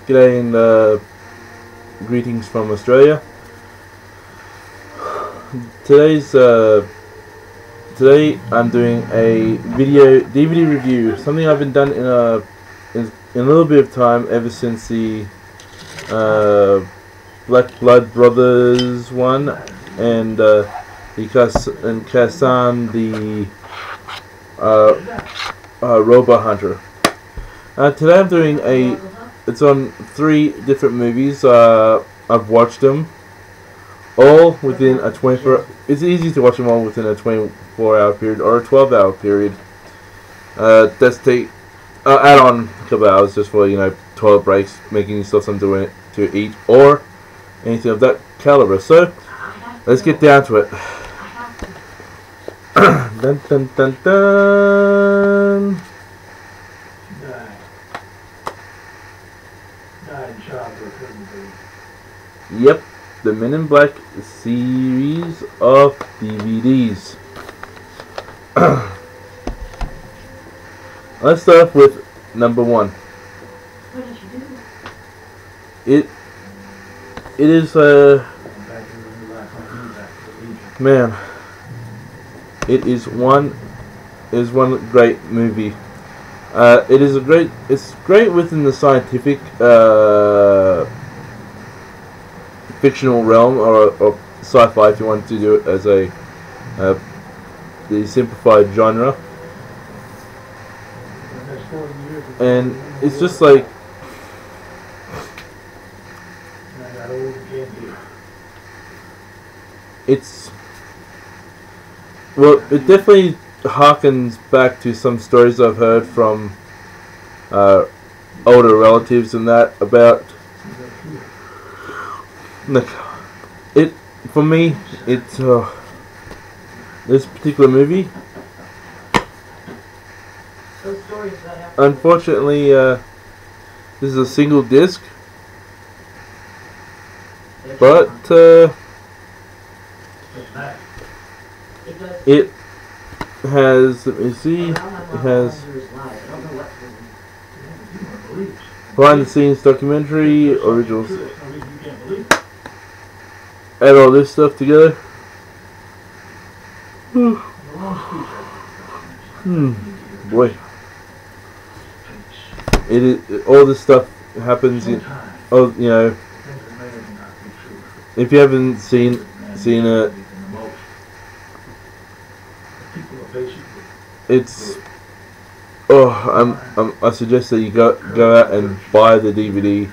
G'day and greetings from Australia. Today I'm doing a DVD review. Something I've been done in a little bit of time ever since the Black Blood Brothers one and Kassan the Robot Hunter. Today I'm doing it's on 3 different movies. I've watched them all within a 24. It's easy to watch them all within a 24-hour period or a 12-hour period. That's take add on a couple hours just for toilet breaks, making yourself something to eat or anything of that caliber. So let's get down to it. Dun dun dun dun. Yep, the Men in Black series of DVDs. Let's start off with number 1. It is man. It is one great movie. It's great within the scientific fictional realm or sci-fi if you want to do it as the simplified genre. And it's just like it definitely harkens back to some stories I've heard from older relatives and that about for me it's this particular movie. Unfortunately, this is a single disc, but it has, let me see, it has behind the scenes documentary, originals. Add all this stuff together. Boy. All this stuff happens in, if you haven't seen it, it's I suggest that you go out and buy the DVD,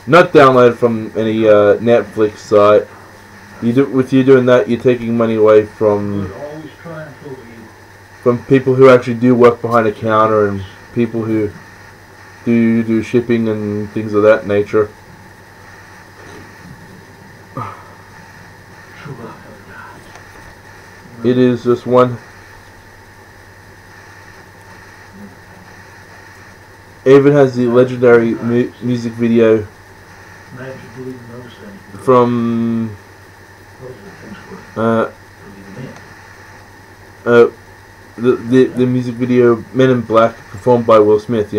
not download from any Netflix site. With you doing that, you're taking money away from people who actually do work behind a counter and people who do shipping and things of that nature. It is just one. It even has the legendary music video from the music video Men in Black, performed by Will Smith.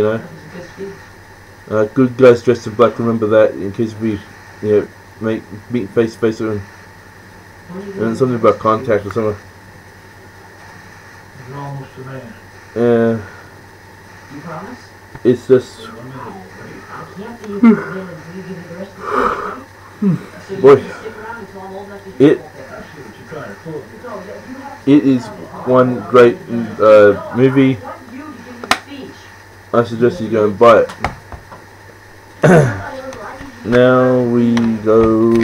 Good guys dressed in black. Remember that in case we meet face to face and something about contact or something. It's just boy, it is one great movie. I suggest you go and buy it. Now we go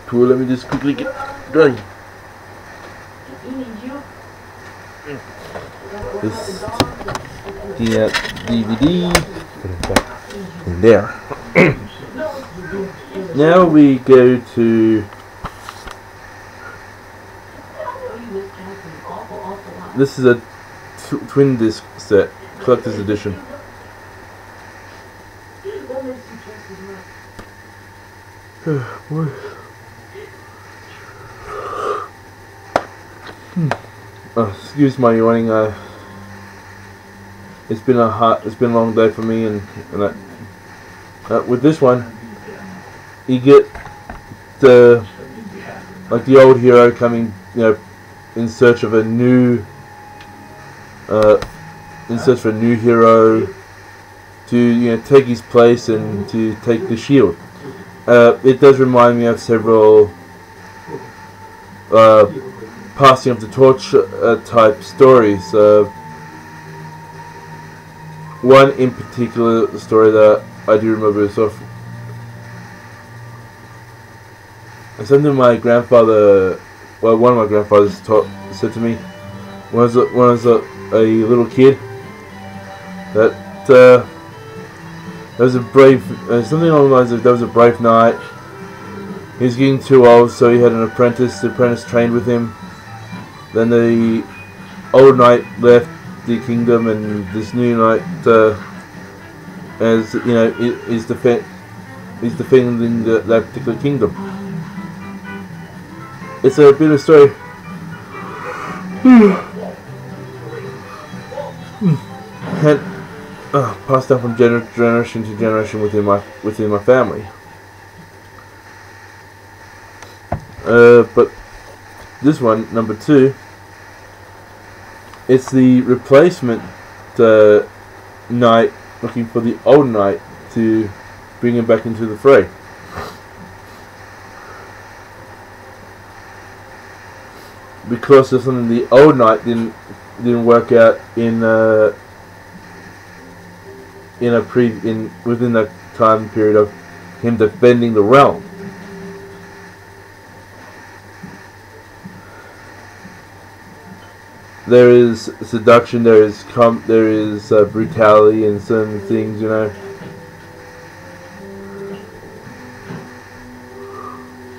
to, let me just quickly get going. This DVD, put it back in there. Now we go to, this is a twin disc set, collector's edition. Excuse my yawning. it's been a long day for me, and that. With this one, you get the old hero coming, in search of a new, for a new hero to take his place and to take the shield. It does remind me of several passing of the torch type stories. One in particular story that I do remember is something my grandfather, one of my grandfathers said to me when I was a little kid, that there was a brave, something along the lines of there was a brave knight. He was getting too old, so he had an apprentice. The apprentice trained with him. Then the old knight left the kingdom, and this new knight, is defending that particular kingdom. It's a bit of a story. And passed down from generation to generation within my family. But this one, number 2, it's the replacement knight looking for the old knight to bring him back into the fray. Because of something the old knight didn't work out within that time period of him defending the realm. There is seduction, there is brutality in certain things,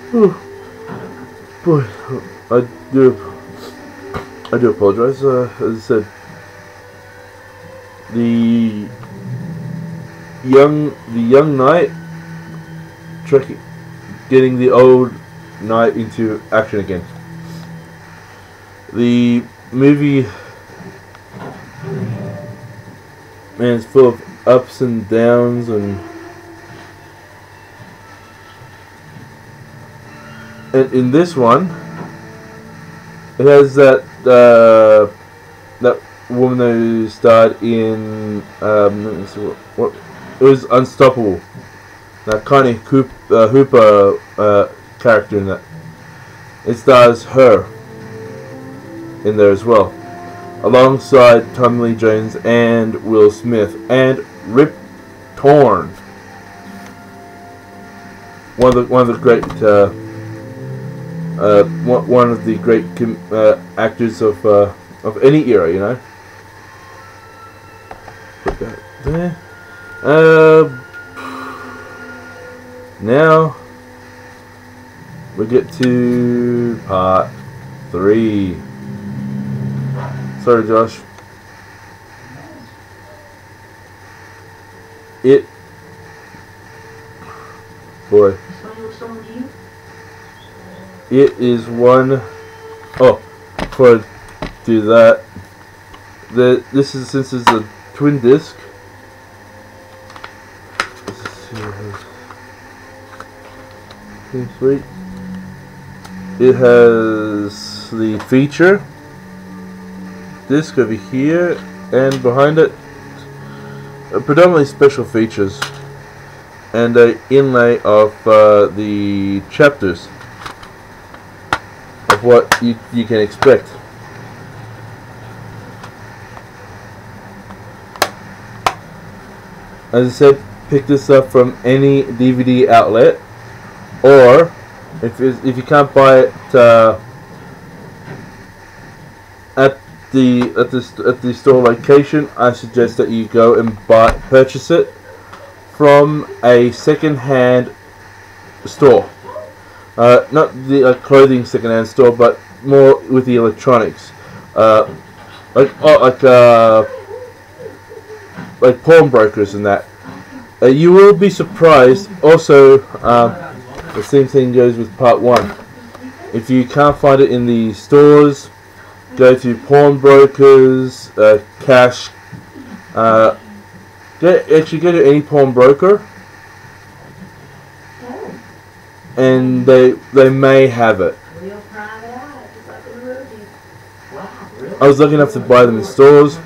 Whew. Boy, I do apologize. As I said, the young knight getting the old knight into action again. The movie, man, it's full of ups and downs, and in this one, it has that woman who starred in let me see what it was, Unstoppable. That Connie Hooper character in that. It stars her in there as well, alongside Tommy Lee Jones and Will Smith and Rip Torn, one of the great actors of any era, Put that there. Now we get to part 3. Sorry, Josh. It is one. Oh, before I do that, since it's a twin disc. Sweet. It has the feature disc over here, and behind it, predominantly special features, and an inlay of the chapters of what you can expect. As I said, pick this up from any DVD outlet, or if you can't buy it at the store location, I suggest that you go and purchase it from a second-hand store. Not the clothing second-hand store, but more with the electronics, like pawnbrokers and that. You will be surprised. Also, the same thing goes with part 1. If you can't find it in the stores, go to pawnbrokers, cash Uh, actually go to any pawnbroker, and they may have it. I was lucky enough to buy them in stores.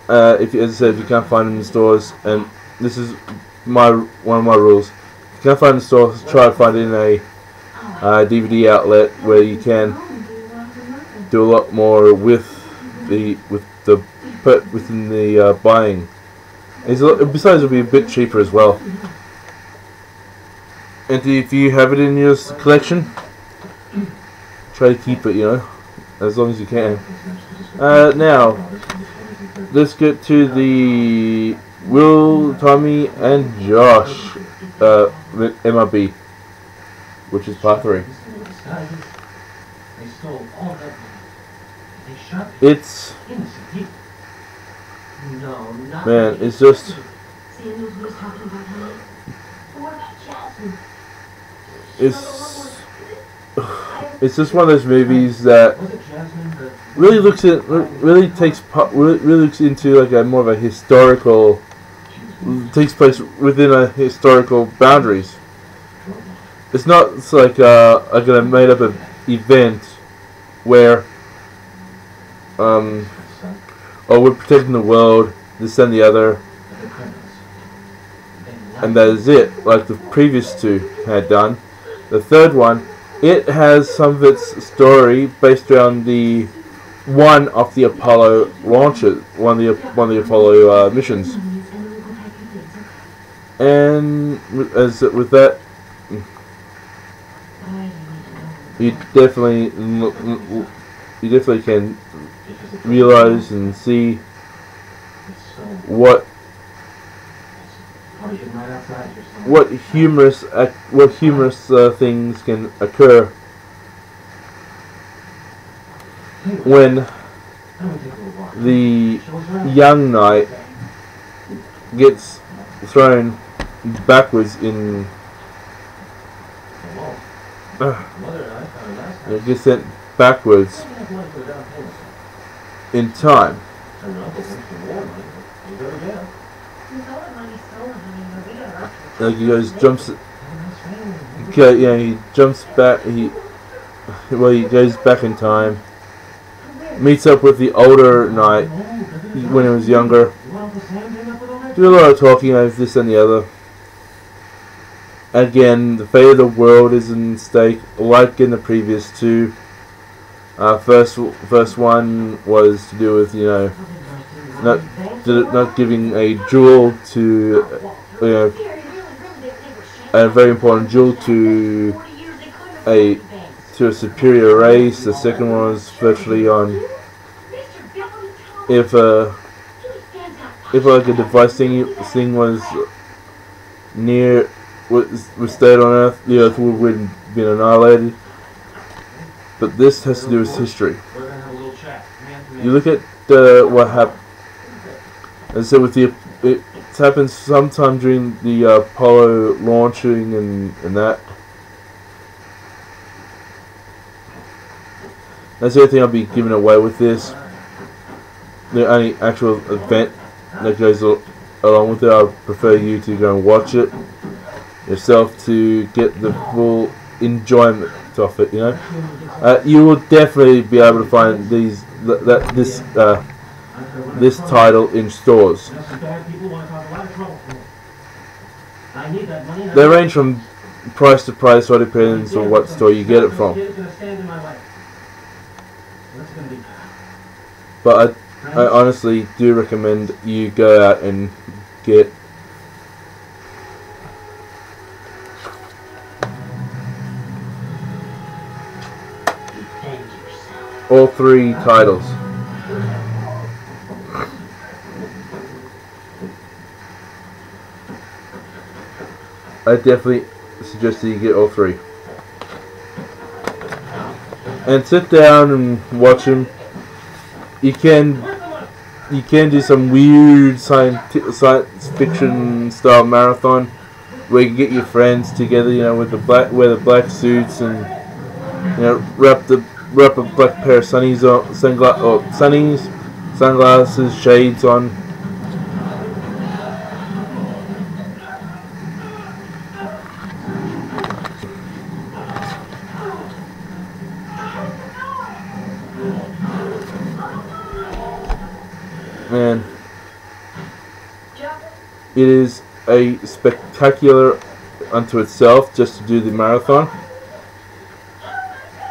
As I said, if you can't find them in stores, and this is one of my rules, if you can't find them in stores, try to find it in a DVD outlet where you can do a lot more within the buying. Besides, it'll be a bit cheaper as well. And if you have it in your collection, try to keep it, as long as you can. Now, let's get to the Will, Tommy, and Josh MLB, which is part 3. It's man, it's just it's just one of those movies that really looks into like a more of a historical, takes place within a historical boundaries. It's not like a made up event where we're protecting the world, this and the other, and that is it, like the previous two had done. The third one, it has some of its story based around one of the Apollo launches, one of the Apollo missions, and with that, you definitely can realize and see what humorous things can occur when the young knight gets thrown backwards in gets sent backwards in time. Like he jumps back. He goes back in time, meets up with the older knight when he was younger. Do a lot of talking over this and the other. Again, the fate of the world is in stake, like in the previous two. First one was to do with not giving a jewel to a very important jewel to a superior race. The second one was virtually on if like a device thing was stayed on Earth, the Earth would have been annihilated. But this has to do with history. You look at what happened. As I said, it happened sometime during the Apollo launching and that. That's the only thing I'll be giving away with this. The only actual event that goes along with it. I prefer you to go and watch it yourself to get the full enjoyment of it. You will definitely be able to find this title in stores. They range from price to price, so it depends on what store you get it from. But I honestly do recommend you go out and get all 3 titles. I definitely suggest that you get all 3. And sit down and watch them. You can do some weird science fiction style marathon where you can get your friends together, with wear the black suits and wrap a black pair of sunglasses, shades on, It is a spectacular unto itself just to do the marathon.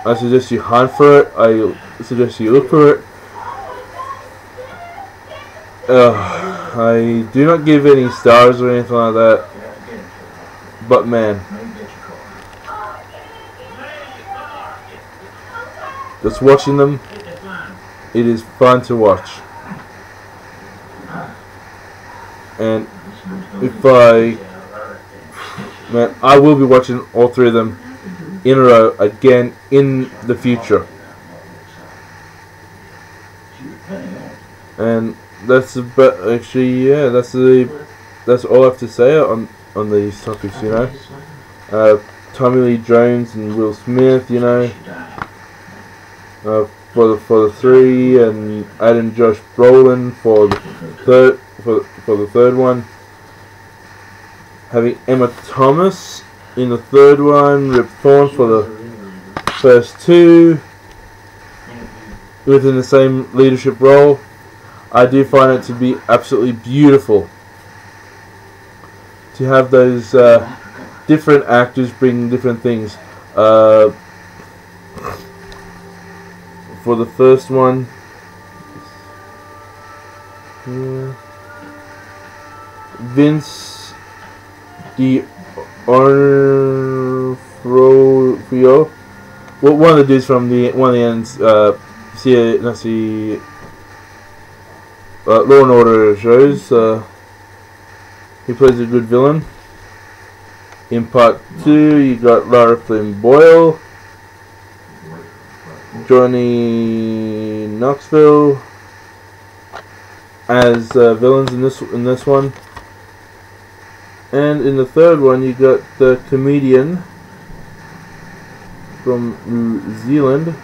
I suggest you hunt for it. I suggest you look for it. I do not give any stars or anything like that. But man, just watching them, it is fun to watch. And I will be watching all three of them in a row again in the future. And that's about, actually, yeah, that's all I have to say on these topics, you know. Tommy Lee Jones and Will Smith, you know, for the three, and Adam Josh Brolin for the third one. Having Emma Thomas in the third one, Rip Torn for the first two, within the same leadership role. I do find it to be absolutely beautiful to have those different actors bring different things. For the first one, Vince D'Onofrio, well, one of the dudes from one of the ends, Law and Order shows. He plays a good villain. In part 2, you got Lara Flynn Boyle, Johnny Knoxville as villains in this one. And in the third one, you got the comedian from New Zealand,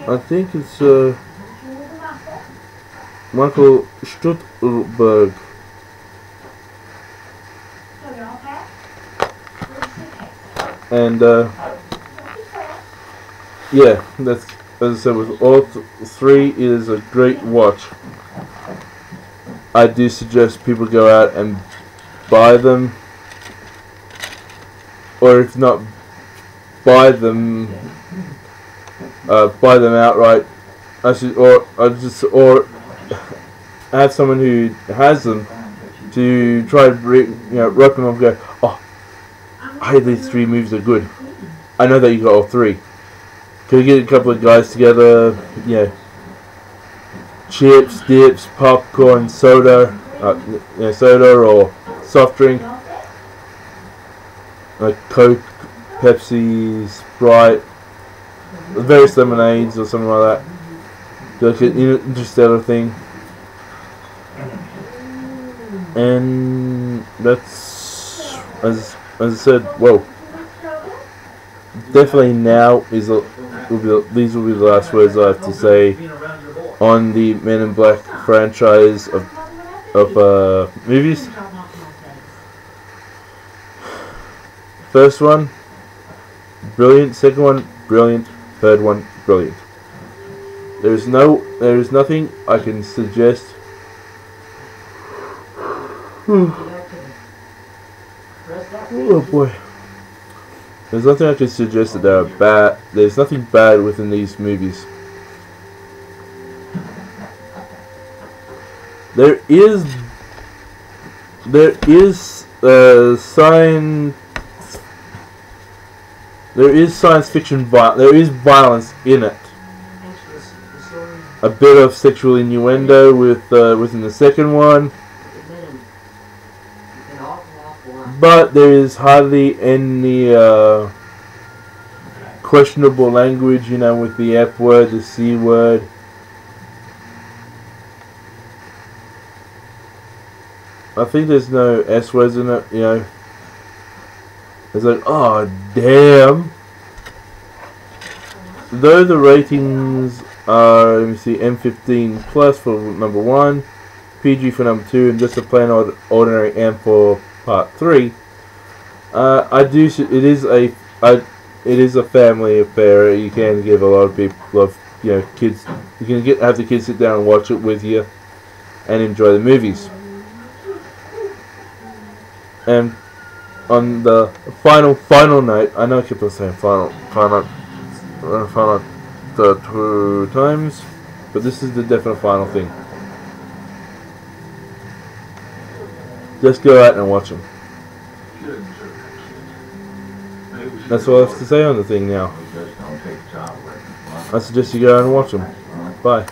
I think it's Michael Stuhlbarg. And yeah, that's, as I said, with all three, it is a great watch. I do suggest people go out and buy them, or if not buy them outright. Or have someone who has them to try to rope them up and go, oh, I heard these three movies are good. I know that you got all three. Can we get a couple of guys together? Chips, dips, popcorn, soda, soda or soft drink, like Coke, Pepsi, Sprite, various lemonades or something like that. Like an interstellar thing. And that's, as I said, well, definitely now these will be the last words I have to say on the Men in Black franchise of movies. First one, brilliant. Second one, brilliant. Third one, brilliant. There is nothing I can suggest. Oh boy. There's nothing I can suggest that are bad. There's nothing bad within these movies. There is science fiction. There is violence in it. A bit of sexual innuendo within the second one, but there is hardly any questionable language, with the F word, the C word. I think there's no S words in it, It's like, oh damn. Though the ratings are, let me see, M15 plus for number 1, PG for number 2, and just a plain ordinary M for part 3. It is a family affair. You can give a lot of you know, kids, you can have the kids sit down and watch it with you, and enjoy the movies. And on the final note, I know I keep on saying final the 2 times, but this is the definite final thing. Just go out and watch them. That's all I have to say on the thing now. I suggest you go out and watch them. Bye.